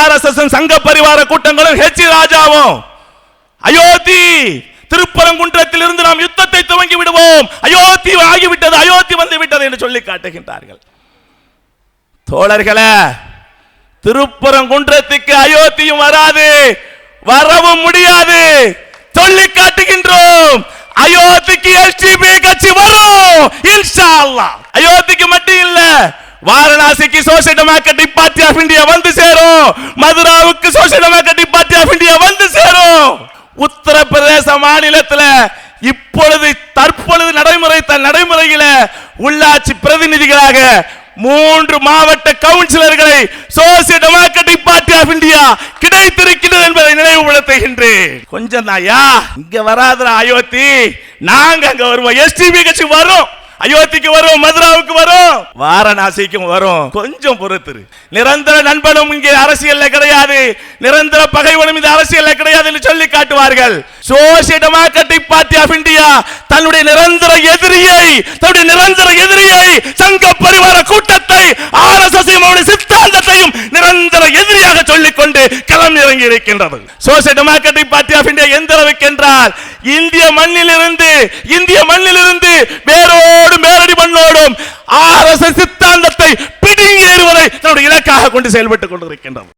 RSS சங்க பரிவார கூட்டங்களும் H ராஜாவும் அயோத்தி திருப்பரங்குன்றத்தில் இருந்து நாம் யுத்தத்தை துவங்கி விடுவோம், அயோத்தி ஆகிவிட்டது, அயோத்தி வந்து விட்டது என்று சொல்லி காட்டுகின்றார்கள். தோழர்களே, திருப்பரங்குன்றத்துக்கு அயோத்தியும் வராது, வரவும் முடியாது. சொல்லி காட்டுகின்றோம், அயோத்திக்கு எஸ்டிபி கட்சி வரும் இன்ஷா அல்லாஹ். அயோத்திக்கு மட்டும் இல்ல, வாரணாசிக்கு social democratic party of India வந்து சேரும், மதுராவுக்கு social democratic party of India வந்து சேரும். உத்தரப்பிரதேச மாநிலத்தில் இப்பொழுது தற்பொழுது நடைமுறையில் உள்ளாட்சி பிரதிநிதிகளாக 3 மாவட்ட கவுன்சிலர்களை social democratic party of India கிடைத்திருக்கிறது என்பதை நினைவுபடுத்துகின்றேன். கொஞ்சம் தாயா, இங்க வராத அயோத்தி, நாங்க அங்க வருவோம். எஸ்டிபி கட்சி வரும், அயோத்திக்கு வரும், மதுராவுக்கு வரும், வாரணாசிக்கும் வரும். கொஞ்சம் பொறுத்து. நிரந்தர நண்பனும் இங்கே அரசியல் கிடையாது, நிரந்தர பகைவனும் இந்த அரசியல் கிடையாது என்று சொல்லி காட்டுவார்கள். Social democratic party of India தன்னுடைய நிரந்தர எதிரியை சங்க பரிவார கூட்டத்தை RSS சித்தாந்தத்தையும் நிரந்தர எதிரியாக சொல்லிக்கொண்டு களம் இறங்கி இருக்கின்றது. Social democratic party of India எந்த அளவுக்கு என்றால், இந்திய மண்ணிலிருந்து வேரோடும் வேரடி மண்ணோடும் RSS சித்தாந்தத்தை பிடுங்கி எறிவதை தன்னுடைய இலக்காக கொண்டு செயல்பட்டுக் கொண்டிருக்கின்றது.